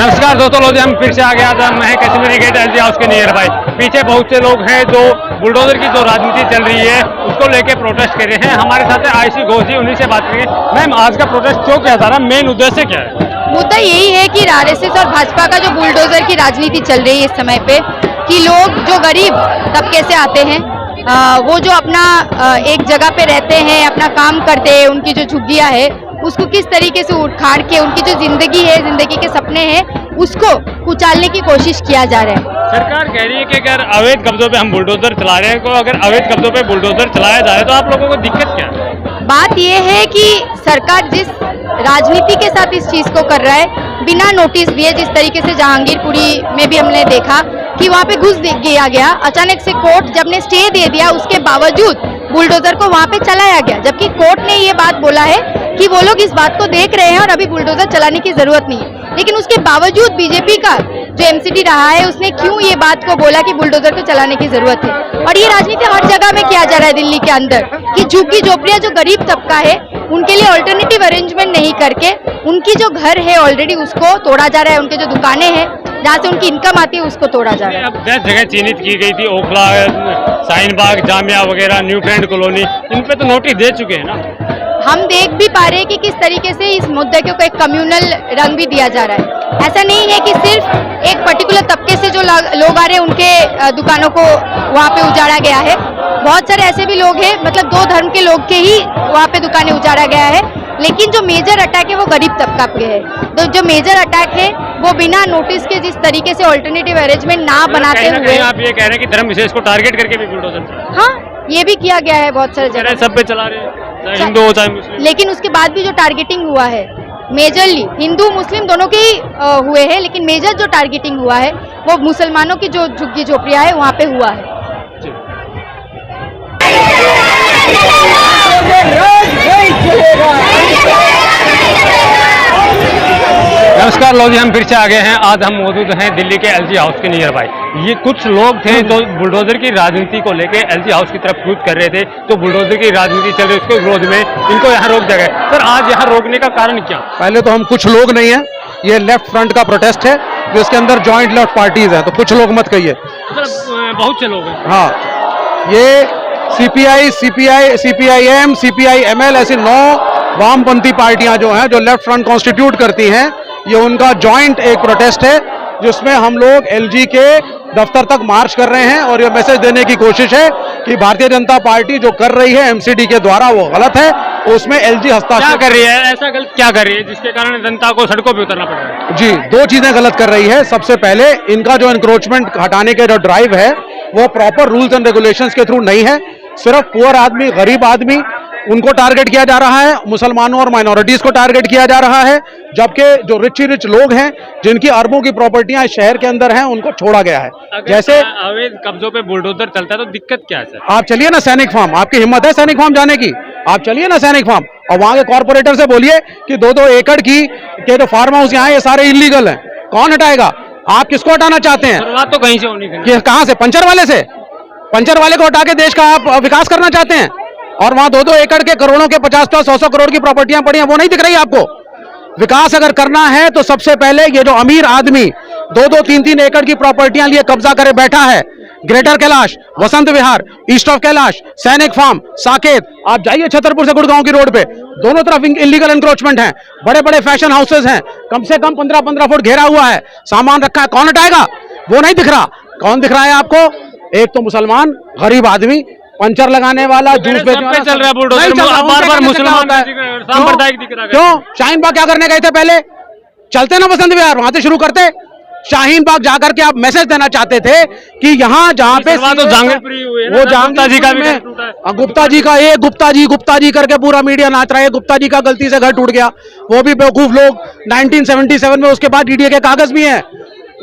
नमस्कार दोस्तों, लोग हम फिर से आ गया था। मैं कश्मीरी गेट एलजी हाउस के नियर बाय। पीछे बहुत से लोग हैं जो बुलडोजर की जो राजनीति चल रही है उसको लेके प्रोटेस्ट कर रहे हैं। हमारे साथ है आयशी घोष जी, उन्हीं से बात करेंगे। मैम, आज का प्रोटेस्ट क्यों किया जा रहा है, मेन उद्देश्य क्या है? मुद्दा यही है कि आरएसएस और भाजपा का जो बुलडोजर की राजनीति चल रही है इस समय पे, कि लोग जो गरीब तबके से आते हैं, वो जो अपना एक जगह पे रहते हैं, अपना काम करते हैं, उनकी जो झुग्गियां है उसको किस तरीके से उखाड़ के उनकी जो जिंदगी है, जिंदगी के सपने हैं, उसको कुचलने की कोशिश किया जा रहा है। सरकार कह रही है कि अगर अवैध कब्जों पे हम बुलडोजर चला रहे हैं, तो अगर अवैध कब्जों पे बुलडोजर चलाया जाए तो आप लोगों को दिक्कत क्या है? बात यह है कि सरकार जिस राजनीति के साथ इस चीज को कर रहा है, बिना नोटिस दिए, जिस तरीके से जहांगीरपुरी में भी हमने देखा कि वहाँ पे घुस दिया गया, अचानक से कोर्ट जब ने स्टे दे दिया, उसके बावजूद बुलडोजर को वहाँ पे चलाया गया, जबकि कोर्ट ने ये बात बोला है कि वो लोग इस बात को देख रहे हैं और अभी बुलडोजर चलाने की जरूरत नहीं है। लेकिन उसके बावजूद बीजेपी का जो एमसीडी रहा है, उसने क्यों ये बात को बोला कि बुलडोजर को चलाने की जरूरत है? और ये राजनीति हर जगह में किया जा रहा है दिल्ली के अंदर, कि झुग्गी झोपड़ियां जो गरीब तबका है उनके लिए ऑल्टरनेटिव अरेंजमेंट नहीं करके उनकी जो घर है ऑलरेडी उसको तोड़ा जा रहा है, उनके जो दुकानें हैं जहाँ से उनकी इनकम आती है उसको तोड़ा जा रहा है। अब 10 जगह चिन्हित की गई थी, ओखला, शाहीन बाग, जामिया वगैरह, न्यू ट्रेंड कॉलोनी, इन पे तो नोटिस दे चुके हैं ना। हम देख भी पा रहे हैं कि किस तरीके से इस मुद्दे को एक कम्युनल रंग भी दिया जा रहा है। ऐसा नहीं है कि सिर्फ एक पर्टिकुलर तबके से जो लोग आ रहे हैं उनके दुकानों को वहाँ पे उजाड़ा गया है। बहुत सारे ऐसे भी लोग हैं, मतलब दो धर्म के लोग के ही वहाँ पे दुकानें उजाड़ा गया है। लेकिन जो मेजर अटैक है वो गरीब तबका पे है। तो जो मेजर अटैक है वो बिना नोटिस के, जिस तरीके से ऑल्टरनेटिव अरेंजमेंट ना बनाते हुए, आप ये कह रहे हैं कि धर्म विशेष को टारगेट करके भी बुलडोजर, हाँ, ये भी किया गया है बहुत सारे जगह, सब पे चला रहे हैं, चाहे हिंदू हो चाहे मुस्लिम। लेकिन उसके बाद भी जो टारगेटिंग हुआ है मेजरली हिंदू मुस्लिम दोनों के ही हुए हैं, लेकिन मेजर जो टारगेटिंग हुआ है वो मुसलमानों की जो झुग्गी झोपड़ियां है वहाँ पे हुआ है। नमस्कार लोग, हम फिर से आ गए हैं। आज हम मौजूद हैं दिल्ली के एलजी हाउस के नियर बाय। ये कुछ लोग थे जो बुलडोजर की राजनीति को लेके एलजी हाउस की तरफ कूच कर रहे थे। तो बुलडोजर की राजनीति चल रही है, उसके विरोध में इनको यहाँ रोक दिया गया। सर, आज यहाँ रोकने का कारण क्या? पहले तो हम कुछ लोग नहीं है, ये लेफ्ट फ्रंट का प्रोटेस्ट है जो इसके अंदर ज्वाइंट लेफ्ट पार्टीज है, तो कुछ लोग मत कहिए। बहुत से लोग हैं। हाँ, ये सीपीआई, सीपीआईएम, सीपीआईएमएल, ऐसी 9 वामपंथी पार्टियां जो हैं, जो लेफ्ट फ्रंट कॉन्स्टिट्यूट करती हैं, ये उनका जॉइंट एक प्रोटेस्ट है जिसमें हम लोग एलजी के दफ्तर तक मार्च कर रहे हैं और ये मैसेज देने की कोशिश है कि भारतीय जनता पार्टी जो कर रही है एमसीडी के द्वारा वो गलत है, उसमें एलजी हस्ताक्षर कर रही है। ऐसा गलत क्या कर रही है जिसके कारण जनता को सड़कों पर उतरना पड़ रहा है? जी, 2 चीजें गलत कर रही है। सबसे पहले, इनका जो इंक्रोचमेंट हटाने के जो ड्राइव है वो प्रॉपर रूल्स एंड रेगुलेशंस के थ्रू नहीं है। सिर्फ पुअर आदमी, गरीब आदमी, उनको टारगेट किया जा रहा है, मुसलमानों और माइनॉरिटीज को टारगेट किया जा रहा है, जबकि जो रिच लोग हैं जिनकी अरबों की प्रॉपर्टियां शहर के अंदर हैं उनको छोड़ा गया है। जैसे अवैध कब्जों पे बुलडोजर चलता है तो दिक्कत क्या है सर? आप चलिए ना सैनिक फार्म, आपकी हिम्मत है सैनिक फार्म जाने की? आप चलिए ना सैनिक फार्म और वहां के कॉर्पोरेटर से बोलिए कि 2-2 एकड़ के जो फार्म हाउस यहाँ ये सारे इलीगल हैं, कौन हटाएगा? आप किसको हटाना चाहते हैं? शुरुआत तो कहीं से होनी चाहिए। कहाँ से? पंचर वाले से? पंचर वाले को हटा के देश का आप विकास करना चाहते हैं? और वहां 2-2 एकड़ के, करोड़ों के, 50-50, 100-100 करोड़ की प्रॉपर्टियां पड़ी हैं, वो नहीं दिख रही आपको? विकास अगर करना है तो सबसे पहले ये जो अमीर आदमी 2-2, 3-3 एकड़ की प्रॉपर्टियां लिए कब्जा करे बैठा है, greater Kailash, Vasant Vihar, east of Kailash, सैनिक फार्म, साकेत, आप जाइए छतरपुर से गुड़गांव की रोड पे, दोनों तरफ इलीगल एनक्रोचमेंट है। बड़े बड़े फैशन हाउसेज हैं, कम से कम 15-15 फुट घेरा हुआ है, सामान रखा है, कौन हटाएगा? वो नहीं दिख रहा। कौन दिख रहा है आपको? एक तो मुसलमान, गरीब आदमी, पंचर लगाने वाला, जूस बेचने वाला, चल रहा है बुलडोजर। बार मुसलमान सांप्रदायिक दिख रहा है। क्यों? शाहीन बाग क्या करने गए थे? पहले चलते ना वसंत विहार, वहां से शुरू करते। शाहीन बाग जाकर के आप मैसेज देना चाहते थे कि यहाँ जहाँ पे तो वो गुप्ता जी का भी, गुप्ता जी करके पूरा मीडिया नाच रहा है। गुप्ता जी का गलती से घर टूट गया, वो भी बेवकूफ लोग। 1977 में उसके बाद डीडीए के कागज भी हैं,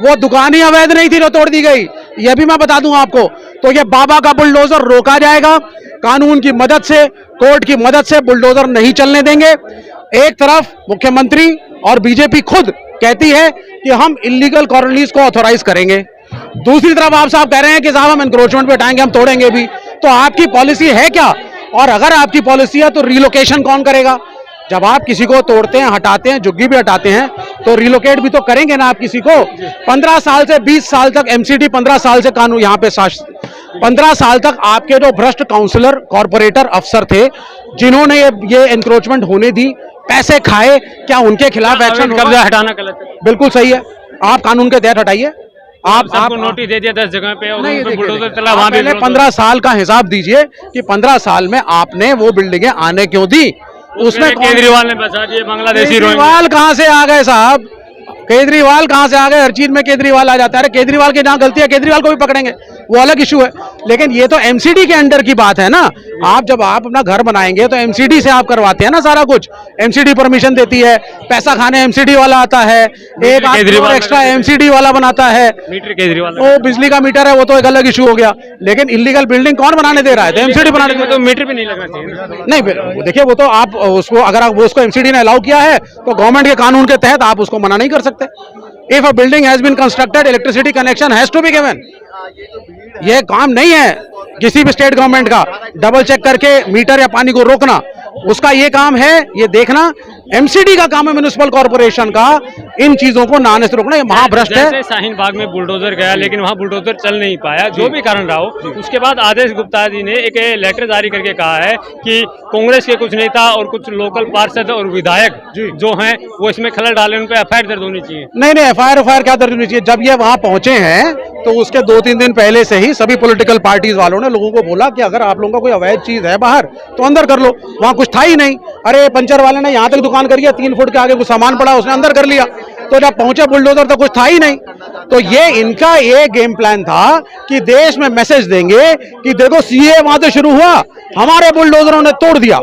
वो दुकान ही अवैध नहीं थी जो तोड़ दी गई, ये भी मैं बता दूं आपको। तो ये बाबा का बुलडोजर रोका जाएगा, कानून की मदद से, कोर्ट की मदद से बुलडोजर नहीं चलने देंगे। एक तरफ मुख्यमंत्री और बीजेपी खुद कहती है कि हम इलीगल कॉलोनीज को ऑथोराइज करेंगे, दूसरी तरफ आप साहब कह रहे हैं कि साहब हम एनक्रोचमेंट पे हटाएंगे, हम तोड़ेंगे भी। तो आपकी पॉलिसी है क्या? और अगर आपकी पॉलिसी है तो रिलोकेशन कौन करेगा? जब आप किसी को तोड़ते हैं, हटाते हैं, झुग्गी भी हटाते हैं, तो रिलोकेट भी तो करेंगे ना आप किसी को। 15 साल से 20 साल तक एमसीडी, 15 साल से कानून यहाँ पे 15 साल तक आपके जो भ्रष्ट काउंसलर, कॉर्पोरेटर, अफसर थे, जिन्होंने ये एनक्रोचमेंट होने दी, पैसे खाए, क्या उनके खिलाफ एक्शन? कब्जा हटाना गलत है। बिल्कुल सही है, आप कानून के तहत हटाइए। आपको नोटिस दे दिया 10 जगह पे और नहीं, बुलडोजर चला, वहां पहले 15 साल का हिसाब दीजिए कि 15 साल में आपने वो बिल्डिंगें आने क्यों दी? उसमें केजरीवाल ने बचा दिए बांग्लादेशी। केजरीवाल कहां से आ गए साहब? केजरीवाल कहां से आ गए? हर चीज में केजरीवाल आ जाता है। अरे केजरीवाल की जहां गलती है, केजरीवाल को भी पकड़ेंगे, वो अलग इशू है। लेकिन ये तो एमसीडी के अंडर की बात है ना। आप जब आप अपना घर बनाएंगे तो एमसीडी से आप करवाते हैं ना सारा कुछ। एमसीडी परमिशन देती है, पैसा खाने एमसीडी वाला आता है, एक और एक्स्ट्रा एमसीडी वाला बनाता है। मीटर केजरीवाल, वो बिजली का मीटर है, वो तो एक अलग इशू हो गया। लेकिन इलीगल बिल्डिंग कौन बनाने दे रहा है? तो एमसीडी बनाने दे, तो मीटर भी नहीं लगना चाहिए। नहीं, देखिए वो तो आप उसको, अगर आप उसको एमसीडी ने अलाउ किया है तो गवर्नमेंट के कानून के तहत आप उसको मना नहीं कर सकते। If a building has been constructed, electricity connection has to be given. ये काम नहीं है किसी भी स्टेट गवर्नमेंट का डबल चेक करके मीटर या पानी को रोकना। उसका ये काम है, ये देखना। एमसीडी का काम है, म्युनिसिपल कॉर्पोरेशन का, इन चीजों को ना आने से रोकना। ये महाभ्रष्ट है। जैसे शाहीन बाग में बुलडोजर गया, लेकिन वहां बुलडोजर चल नहीं पाया, जो भी कारण रहा हो। उसके बाद आदेश गुप्ता जी ने एक लेटर जारी करके कहा है कि कांग्रेस के कुछ नेता और कुछ लोकल पार्षद और विधायक जो हैं वो इसमें खलल डाले, उन पर एफआईआर दर्ज होनी चाहिए। नहीं, एफआईआर क्या दर्ज होनी चाहिए? जब ये वहां पहुंचे हैं तो उसके 2-3 दिन पहले से ही सभी पॉलिटिकल पार्टीज वालों ने लोगों को बोला कि अगर आप लोगों का कोई अवैध चीज है बाहर तो अंदर कर लो। वहां कुछ था ही नहीं। अरे पंचर वाले ने यहां तक दुकान करी है, 3 फुट के आगे कुछ सामान पड़ा, उसने अंदर कर लिया। तो जब पहुंचे बुलडोजर तो कुछ था ही नहीं। तो ये इनका ये गेम प्लान था कि देश में मैसेज देंगे कि देखो सीए वहां से शुरू हुआ, हमारे बुलडोजरों ने तोड़ दिया।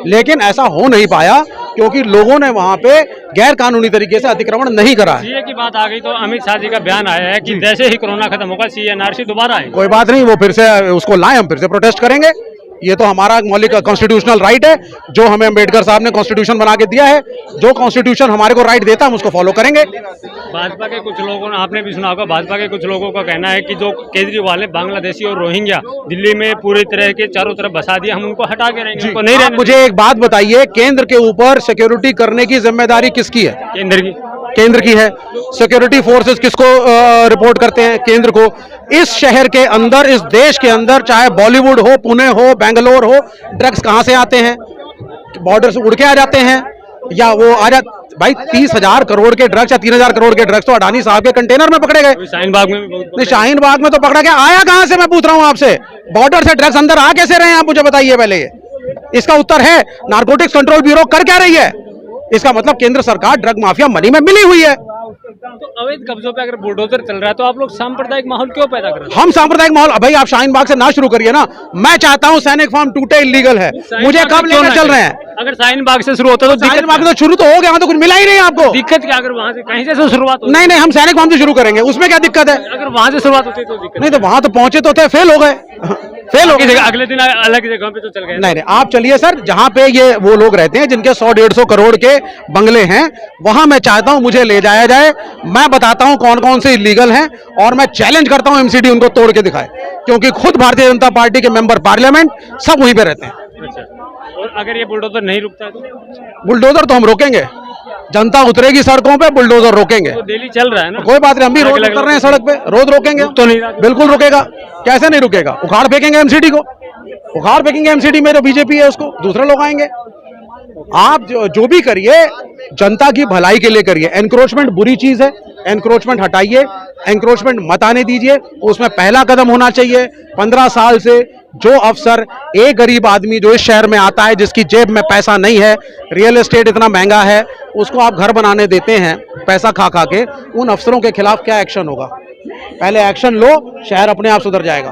लेकिन ऐसा हो नहीं पाया क्योंकि लोगों ने वहां पे गैर कानूनी तरीके से अतिक्रमण नहीं करा है। सीए की बात आ गई तो अमित शाह जी का बयान आया है कि जैसे ही कोरोना खत्म होगा सीए एनआरसी दोबारा आएगी। कोई बात नहीं, वो फिर से उसको लाएं, हम फिर से प्रोटेस्ट करेंगे। ये तो हमारा मौलिक कॉन्स्टिट्यूशनल राइट है, जो हमें अम्बेडकर साहब ने कॉन्स्टिट्यूशन बना के दिया है। जो कॉन्स्टिट्यूशन हमारे को राइट देता है हम उसको फॉलो करेंगे। भाजपा के कुछ लोगों ने, आपने भी सुना होगा, भाजपा के कुछ लोगों का कहना है कि जो केजरीवाल ने बांग्लादेशी और रोहिंग्या दिल्ली में पूरी तरह के चारों तरफ बसा दिया, हम उनको हटा के रहेंगे, उनको नहीं रहने। मुझे एक बात बताइए, केंद्र के ऊपर सिक्योरिटी करने की जिम्मेदारी किसकी है? केंद्र की है। सिक्योरिटी फोर्सेस किसको रिपोर्ट करते हैं? केंद्र को। इस शहर के अंदर, इस देश के अंदर, चाहे बॉलीवुड हो, पुणे हो, बेंगलोर हो, ड्रग्स कहां से आते हैं? बॉर्डर से उड़ के आ जाते हैं या वो आ जा भाई 30,000 करोड़ के ड्रग्स या 3,000 करोड़ के ड्रग्स तो अडानी साहब के कंटेनर में पकड़े गए। शाहीन बाग में भी बहुत नहीं, शाहीन बाग में तो पकड़ा गया, आया कहां से? मैं पूछ रहा हूं आपसे। बॉर्डर से ड्रग्स अंदर आ कैसे रहे हैं, आप मुझे बताइए पहले। ये इसका उत्तर है नारकोटिक्स कंट्रोल ब्यूरो कर क्या रही है? इसका मतलब केंद्र सरकार ड्रग माफिया मनी में मिली हुई है। तो अवैध कब्जों पे अगर बुलडोजर चल रहा है तो आप लोग सांप्रदायिक माहौल क्यों पैदा कर रहे हैं? हम सांप्रदायिक माहौल, भाई आप शाहीन बाग से ना शुरू करिए ना। मैं चाहता हूं सैनिक फार्म टूटे, इलीगल है, मुझे कब लेकर चल रहे हैं? अगर शाहीन बाग से शुरू होता तो शाहीन बाग तो शुरू तो हो गया, वहां तो कुछ मिला ही नहीं आपको। दिक्कत क्या? अगर वहां से कहीं से शुरुआत हो? नहीं, हम सैनिक फार्म से शुरू करेंगे, उसमें क्या दिक्कत है? अगर वहां से शुरुआत होती तो दिक्कत नहीं, तो वहां तो पहुंचे तो थे, फेल हो गए। फेल हो गए, अगले दिन अलग जगह पे तो चल गए। नहीं, आप चलिए सर, जहां पे ये वो लोग रहते हैं जिनके 100-150 करोड़ के बंगले हैं, वहां मैं चाहता हूं मुझे ले जाया जाए। मैं बताता हूं कौन कौन से इलीगल हैं और मैं चैलेंज करता हूं एमसीडी उनको तोड़ के दिखाए, क्योंकि खुद भारतीय जनता पार्टी के मेंबर पार्लियामेंट सब वहीं पे रहते हैं। अच्छा, और अगर ये बुलडोजर नहीं रुकता है तो? बुलडोजर तो हम रोकेंगे, जनता उतरेगी सड़कों पे, बुलडोजर रोकेंगे। तो डेली चल रहा है ना? कोई बात नहीं, हम भी रोज उतर रहे हैं सड़क पे, रोज रोकेंगे। तो नहीं, बिल्कुल रुकेगा। कैसे नहीं रुकेगा? उखाड़ फेंकेंगे एमसीडी को, उखाड़ फेंकेंगे एमसीडी में जो बीजेपी है उसको, दूसरे लोग आएंगे। आप जो भी करिए जनता की भलाई के लिए करिए। एनक्रोचमेंट बुरी चीज है, एनक्रोचमेंट हटाइए, एनक्रोचमेंट मत आने दीजिए। उसमें पहला कदम होना चाहिए 15 साल से जो अफसर, एक गरीब आदमी जो इस शहर में आता है जिसकी जेब में पैसा नहीं है, रियल एस्टेट इतना महंगा है, उसको आप घर बनाने देते हैं पैसा खा खा के, उन अफसरों के खिलाफ क्या एक्शन होगा? पहले एक्शन लो, शहर अपने आप सुधर जाएगा।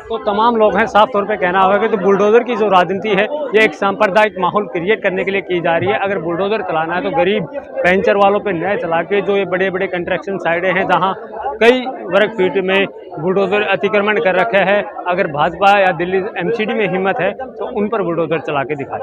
तो तमाम लोग हैं, साफ तौर पे कहना होगा कि तो बुलडोजर की जो राजनीति है ये एक सांप्रदायिक माहौल क्रिएट करने के लिए की जा रही है। अगर बुलडोजर चलाना है तो गरीब पेंचर वालों पे न चला के, जो ये बड़े बड़े कंस्ट्रक्शन साइटें हैं जहां कई वर्ग फीट में बुलडोजर अतिक्रमण कर रखे हैं, अगर भाजपा या दिल्ली एमसीडी में हिम्मत है तो उन पर बुलडोजर चला के दिखाए।